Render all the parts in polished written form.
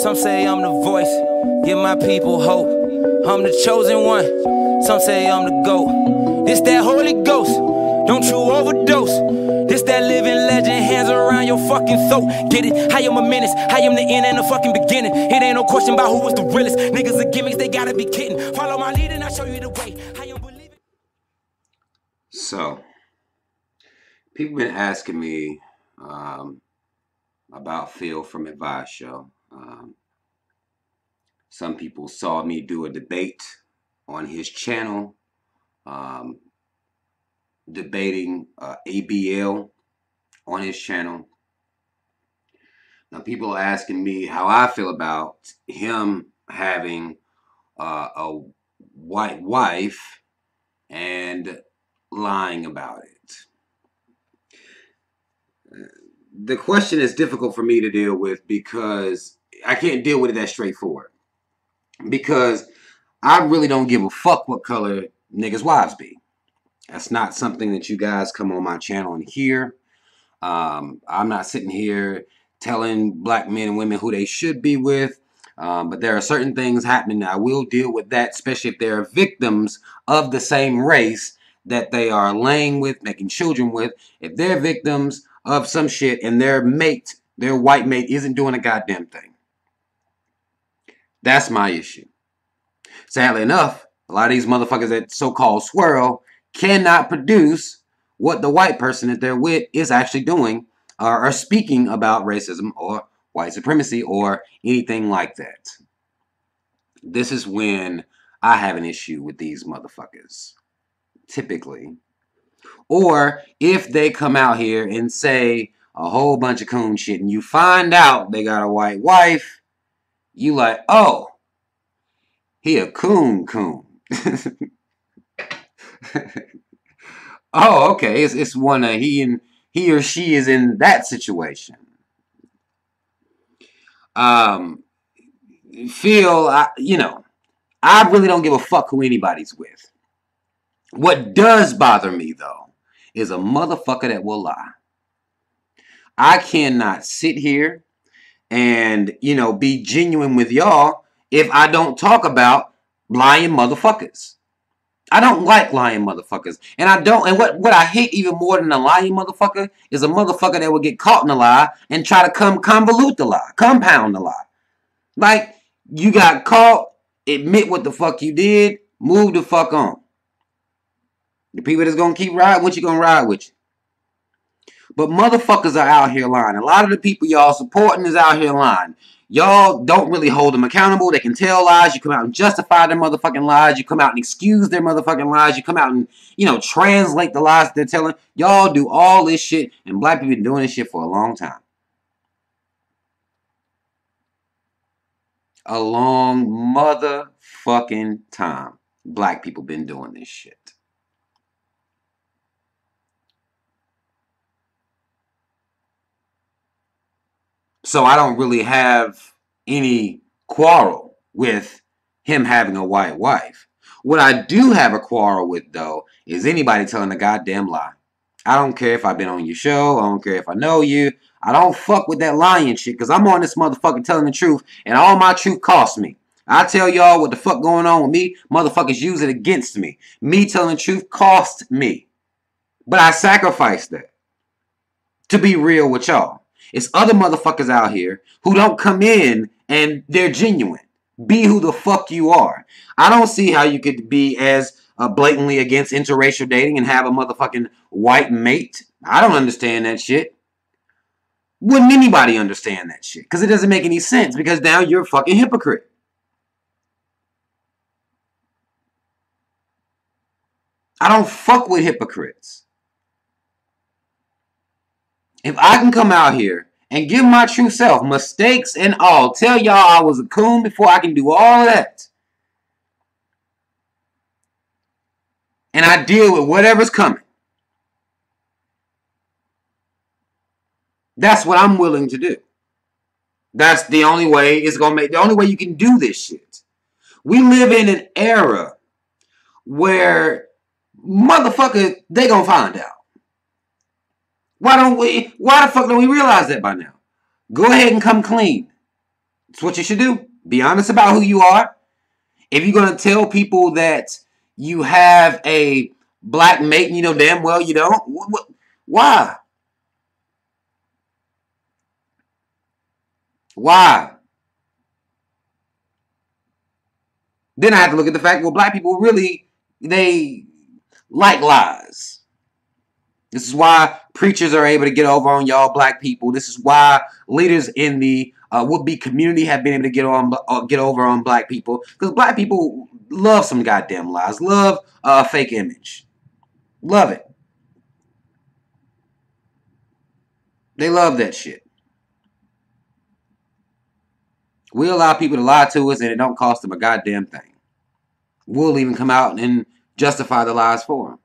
Some say I'm the voice, give my people hope. I'm the chosen one, some say I'm the GOAT. This that Holy Ghost, don't you overdose. This that living legend, hands around your fucking throat. Get it? I am a menace, I am the end and the fucking beginning. It ain't no question about who was the realest. Niggas are gimmicks, they gotta be kidding. Follow my lead and I'll show you the way. I am believing. So, people been asking me about Phil from Advice Show. Some people saw me do a debate on his channel, debating ABL on his channel. Now, people are asking me how I feel about him having a white wife and lying about it. The question is difficult for me to deal with because I can't deal with it that straightforward. Because I really don't give a fuck what color niggas' wives be. That's not something that you guys come on my channel and hear. I'm not sitting here telling black men and women who they should be with. But there are certain things happening that I will deal with that, especially if they're victims of the same race that they are laying with, making children with. If they're victims of some shit and their mate, their white mate, isn't doing a goddamn thing. That's my issue. Sadly enough, a lot of these motherfuckers that so-called swirl cannot produce what the white person that they're with is actually doing or are speaking about racism or white supremacy or anything like that. This is when I have an issue with these motherfuckers, typically. Or if they come out here and say a whole bunch of coon shit and you find out they got a white wife, you like, oh, he a coon. Oh, okay. It's one of he or she is in that situation. Phil, I really don't give a fuck who anybody's with. What does bother me though is a motherfucker that will lie. I cannot sit here and, be genuine with y'all if I don't talk about lying motherfuckers. I don't like lying motherfuckers. And what I hate even more than a lying motherfucker is a motherfucker that will get caught in a lie and try to convolute the lie, compound the lie. Like, you got caught, admit what the fuck you did, move the fuck on. The people that's gonna keep riding with you gonna ride with you. But motherfuckers are out here lying. A lot of the people y'all supporting is out here lying. Y'all don't really hold them accountable. They can tell lies. You come out and justify their motherfucking lies. You come out and excuse their motherfucking lies. You come out and, translate the lies that they're telling. Y'all do all this shit. And black people been doing this shit for a long time. A long motherfucking time. Black people been doing this shit. So I don't really have any quarrel with him having a white wife. What I do have a quarrel with, though, is anybody telling a goddamn lie. I don't care if I've been on your show. I don't care if I know you. I don't fuck with that lying shit because I'm on this motherfucker telling the truth and all my truth costs me. I tell y'all what the fuck going on with me. Motherfuckers use it against me. Me telling the truth costs me. But I sacrifice that to be real with y'all. It's other motherfuckers out here who don't come in and they're genuine. Be who the fuck you are. I don't see how you could be as blatantly against interracial dating and have a motherfucking white mate. I don't understand that shit. Wouldn't anybody understand that shit? Because it doesn't make any sense. Because now you're a fucking hypocrite. I don't fuck with hypocrites. If I can come out here and give my true self, mistakes and all, tell y'all I was a coon before I can do all that. And I deal with whatever's coming. That's what I'm willing to do. That's the only way it's gonna make, the only way you can do this shit. We live in an era where motherfucker, they gonna find out. Why the fuck don't we realize that by now? Go ahead and come clean. It's what you should do. Be honest about who you are. If you're going to tell people that you have a black mate and you know damn well you don't, why? Why? Then I have to look at the fact, well, black people really, they like lies. This is why preachers are able to get over on y'all black people. This is why leaders in the would-be community have been able to get over on black people. Because black people love some goddamn lies. Love a fake image. Love it. They love that shit. We allow people to lie to us and it don't cost them a goddamn thing. We'll even come out and justify the lies for them.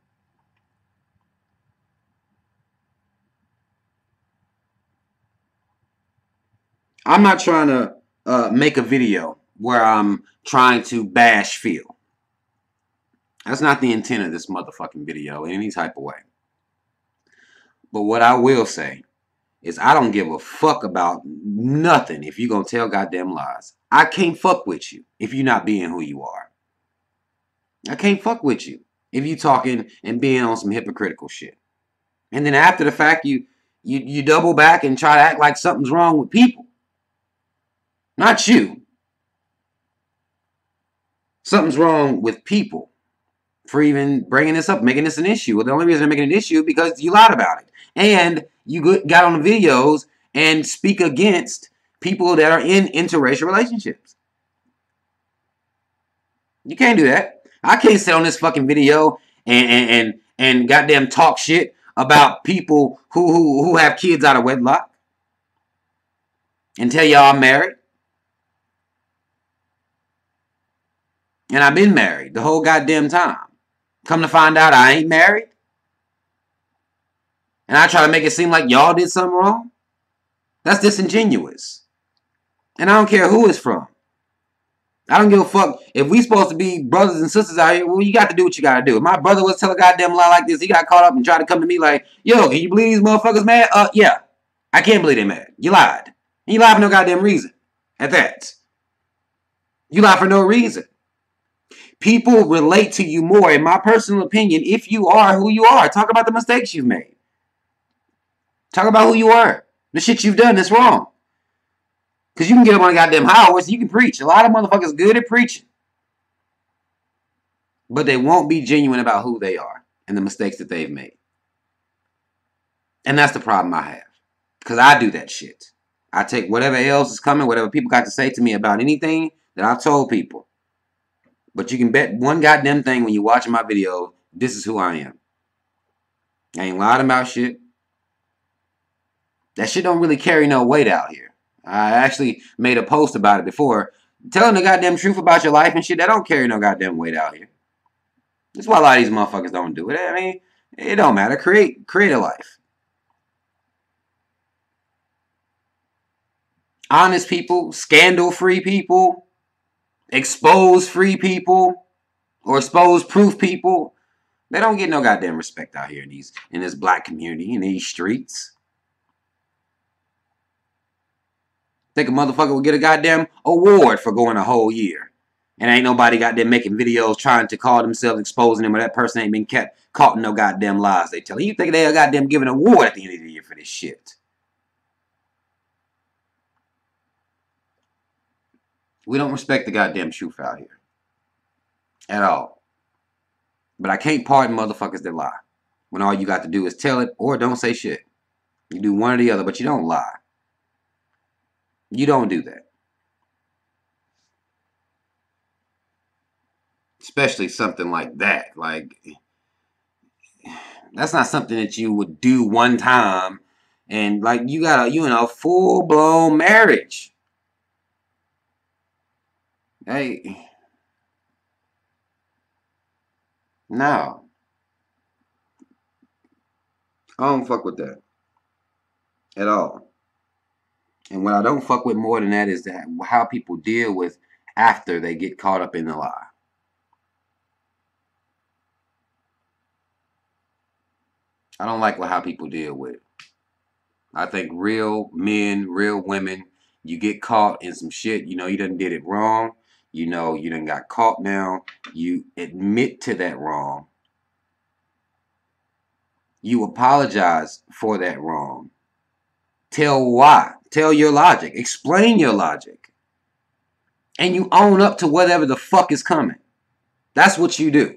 I'm not trying to make a video where I'm trying to bash Phil. That's not the intent of this motherfucking video in any type of way. But what I will say is I don't give a fuck about nothing if you're going to tell goddamn lies. I can't fuck with you if you're not being who you are. I can't fuck with you if you talking and being on some hypocritical shit. And then after the fact, you double back and try to act like something's wrong with people. Not you. Something's wrong with people for even bringing this up, making this an issue. Well, the only reason I'm making it an issue is because you lied about it. And you got on the videos and speak against people that are in interracial relationships. You can't do that. I can't sit on this fucking video and goddamn talk shit about people who have kids out of wedlock and tell y'all I'm married. And I've been married the whole goddamn time. Come to find out I ain't married. And I try to make it seem like y'all did something wrong. That's disingenuous. And I don't care who it's from. I don't give a fuck. If we supposed to be brothers and sisters out here, well, you got to do what you got to do. If my brother was telling a goddamn lie like this, he got caught up and tried to come to me like, yo, can you believe these motherfuckers mad? Yeah. I can't believe they mad. You lied. And you lied for no goddamn reason. At that. You lied for no reason. People relate to you more, in my personal opinion, if you are who you are. Talk about the mistakes you've made. Talk about who you are. The shit you've done that's wrong. Because you can get up on a goddamn high horse and you can preach. A lot of motherfuckers good at preaching. But they won't be genuine about who they are and the mistakes that they've made. And that's the problem I have. Because I do that shit. I take whatever else is coming, whatever people got to say to me about anything that I've told people. But you can bet one goddamn thing when you're watching my video, this is who I am. I ain't lying about shit. That shit don't really carry no weight out here. I actually made a post about it before. Telling the goddamn truth about your life and shit, that don't carry no goddamn weight out here. That's why a lot of these motherfuckers don't do it. I mean, it don't matter. Create a life. Honest people, scandal-free people, expose-free people, or expose-proof people, they don't get no goddamn respect out here in this black community, in these streets. Think a motherfucker will get a goddamn award for going a whole year. And ain't nobody goddamn making videos trying to call themselves exposing them, or that person ain't been caught in no goddamn lies they tell. You think they'll goddamn give an award at the end of the year for this shit? We don't respect the goddamn truth out here. At all. But I can't pardon motherfuckers that lie. When all you got to do is tell it or don't say shit. You do one or the other, but you don't lie. You don't do that. Especially something like that. Like, that's not something that you would do one time. And like, you got a full-blown marriage. Hey. No. I don't fuck with that. At all. And what I don't fuck with more than that is that how people deal with after they get caught up in the lie. I don't like how people deal with it. I think real men, real women You get caught in some shit. You know you done did it wrong. You know you done got caught now. You admit to that wrong. You apologize for that wrong. Tell why. Tell your logic. Explain your logic. And you own up to whatever the fuck is coming. That's what you do.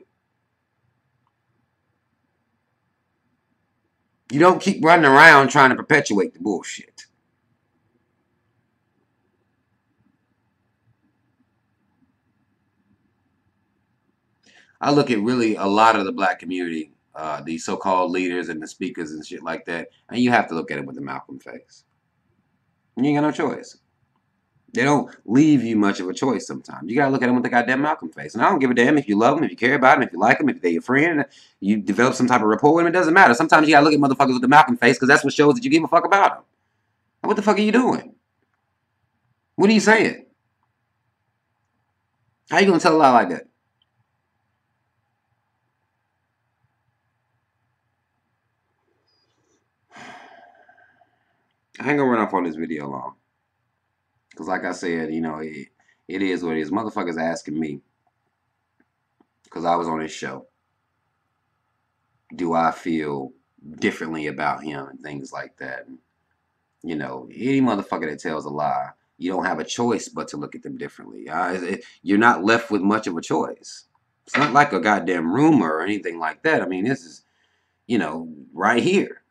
You don't keep running around trying to perpetuate the bullshit. I look at really a lot of the black community, these so-called leaders and the speakers and shit like that, and you have to look at it with the Malcolm face. You ain't got no choice. They don't leave you much of a choice sometimes. You gotta look at them with the goddamn Malcolm face. And I don't give a damn if you love them, if you care about them, if you like them, if they're your friend, you develop some type of rapport with them, it doesn't matter. Sometimes you gotta look at motherfuckers with the Malcolm face because that's what shows that you give a fuck about them. What the fuck are you doing? What are you saying? How you gonna tell a lie like that? I ain't gonna run off on this video long. Because like I said, you know, it is what it is. Motherfuckers asking me, because I was on his show, do I feel differently about him and things like that. And, you know, any motherfucker that tells a lie, you don't have a choice but to look at them differently. You're not left with much of a choice. It's not like a goddamn rumor or anything like that. I mean, this is, you know, right here.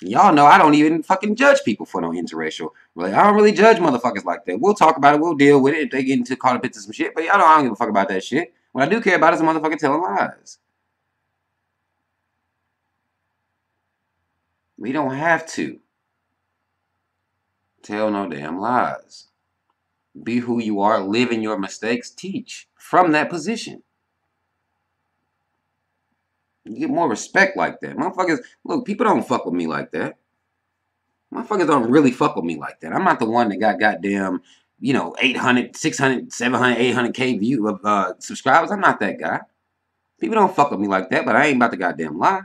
Y'all know I don't even fucking judge people for no interracial. Like, I don't really judge motherfuckers like that. We'll talk about it. We'll deal with it if they get into caught up into some shit. But y'all know I don't give a fuck about that shit. What I do care about is a motherfucker telling lies. We don't have to tell no damn lies. Be who you are. Live in your mistakes. Teach from that position. You get more respect like that. Motherfuckers, look, people don't fuck with me like that. Motherfuckers don't really fuck with me like that. I'm not the one that got goddamn, you know, 800, 600, 700, 800K view of subscribers. I'm not that guy. People don't fuck with me like that, but I ain't about to goddamn lie.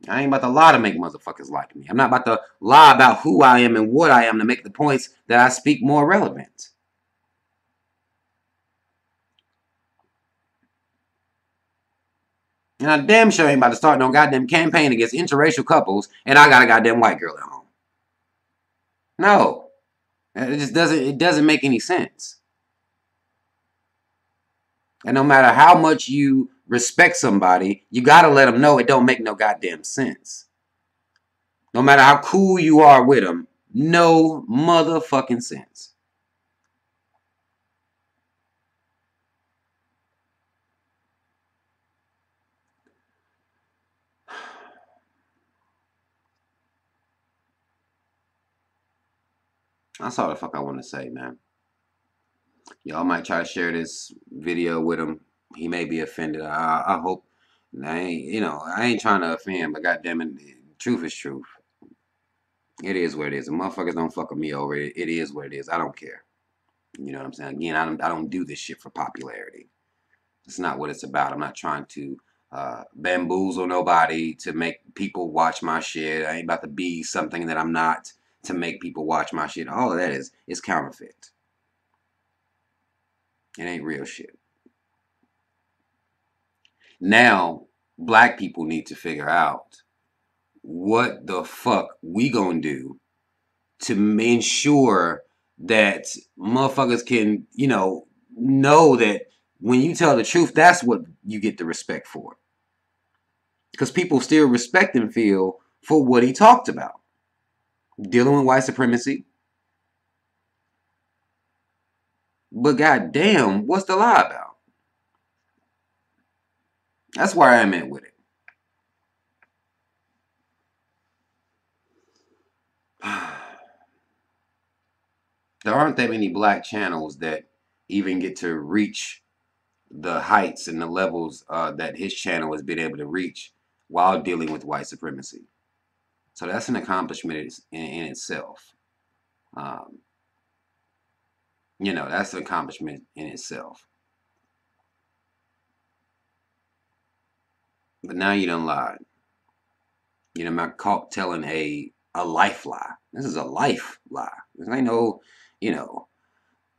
I ain't about to lie to make motherfuckers like me. I'm not about to lie about who I am and what I am to make the points that I speak more relevant. And I damn sure ain't about to start no goddamn campaign against interracial couples and I got a goddamn white girl at home. No. It doesn't make any sense. And no matter how much you respect somebody, you gotta let them know it don't make no goddamn sense. No matter how cool you are with them, no motherfucking sense. That's all the fuck I want to say, man. Y'all might try to share this video with him. He may be offended. I hope. I ain't trying to offend, but goddamn it, truth is truth. It is what it is. The motherfuckers don't fuck with me over it. It is what it is. I don't care. You know what I'm saying? Again, I don't do this shit for popularity. It's not what it's about. I'm not trying to bamboozle nobody to make people watch my shit. I ain't about to be something that I'm not to make people watch my shit. All of that is counterfeit. It ain't real shit. Now, black people need to figure out what the fuck we gonna do to ensure that motherfuckers can, know that when you tell the truth, that's what you get the respect for. Because people still respect and feel for what he talked about. Dealing with white supremacy. But goddamn, what's the lie about? That's where I'm at with it. There aren't that many black channels that even get to reach the heights and the levels that his channel has been able to reach while dealing with white supremacy. So that's an accomplishment in itself. That's an accomplishment in itself. But now you done lied. You know, I'm not caught telling a life lie. This is a life lie. This ain't no, you know,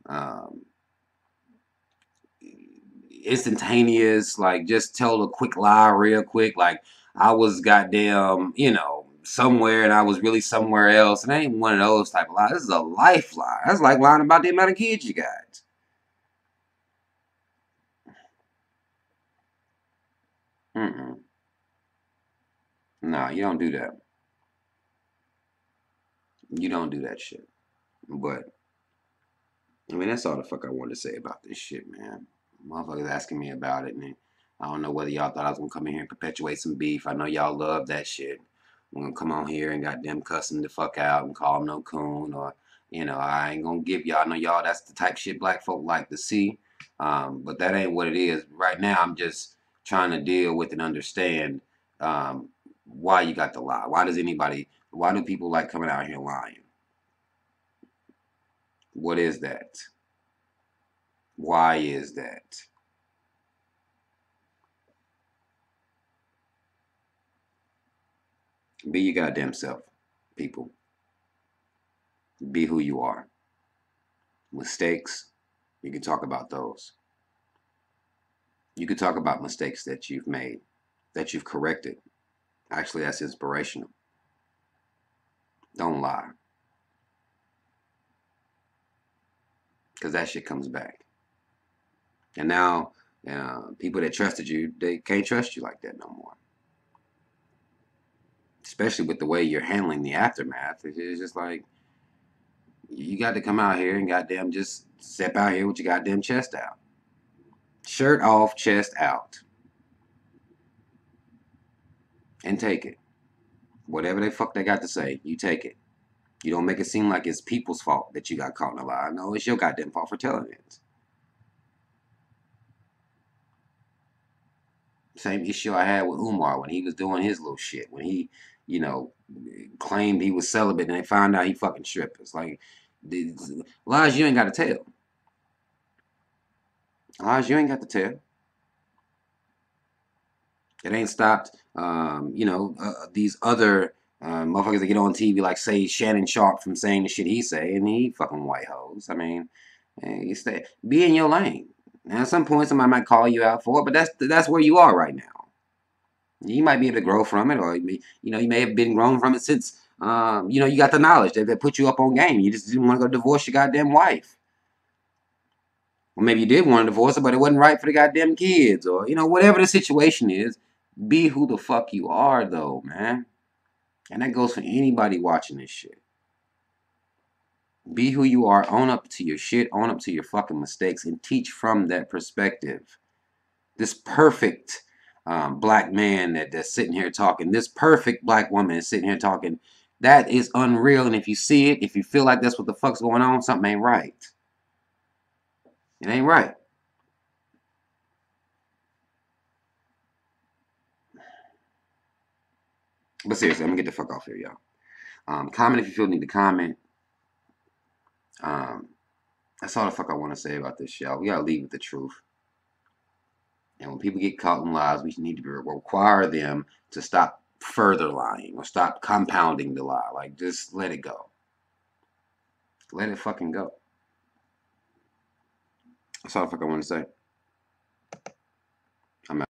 um, instantaneous, like just tell a quick lie real quick. Like I was goddamn, somewhere and I was really somewhere else. And it ain't one of those type of lies. This is a life lie. That's like lying about the amount of kids you got. Mm-mm. Nah, you don't do that. You don't do that shit. But I mean, that's all the fuck I wanted to say about this shit, man. Motherfuckers asking me about it, and I don't know whether y'all thought I was gonna come in here and perpetuate some beef. I know y'all love that shit. I'm gonna come on here and goddamn cussing the fuck out and call him no coon, or I ain't gonna give y'all. I know y'all. That's the type shit black folk like to see. But that ain't what it is. Right now, I'm just trying to deal with and understand why you got the lie. Why does anybody? Why do people like coming out here lying? What is that? Why is that? Be your goddamn self, people. Be who you are. Mistakes, you can talk about those. You can talk about mistakes that you've made, that you've corrected. Actually, that's inspirational. Don't lie, because that shit comes back. And now, people that trusted you, they can't trust you like that no more. Especially with the way you're handling the aftermath. It's just like, you got to come out here and goddamn just step out here with your goddamn chest out. Shirt off, chest out. And take it. Whatever they fuck they got to say, you take it. You don't make it seem like it's people's fault that you got caught in a lie. No, it's your goddamn fault for telling it. Same issue I had with Umar when he was doing his little shit. When he, you know, claimed he was celibate and they found out he fucking stripped. It's like, lies you ain't got to tell. Lies you ain't got to tell. It ain't stopped, these other motherfuckers that get on TV like, say, Shannon Sharp from saying the shit he say, and he fucking white hoes. I memean, you stay, be in your lane. Now, at some point, somebody might call you out for it, but that's where you are right now. You might be able to grow from it, or you may have been grown from it since, you got the knowledge that put you up on game. You just didn't want to go divorce your goddamn wife. Or maybe you did want to divorce her, but it wasn't right for the goddamn kids, or whatever the situation is. Be who the fuck you are, though, man. And that goes for anybody watching this shit. Be who you are. Own up to your shit. Own up to your fucking mistakes, and teach from that perspective. This perfect black man that's sitting here talking, this perfect black woman is sitting here talking, that is unreal. And if you see it, if you feel like that's what the fuck's going on, something ain't right. It ain't right. But seriously, I'm gonna get the fuck off here, y'all. Comment if you feel need to comment. Um, that's all the fuck I want to say about this, y'all. We gotta leave with the truth. And when people get caught in lies, we need to require them to stop further lying or stop compounding the lie. Like, just let it go. Let it fucking go. That's all the fuck I want to say. I'm out.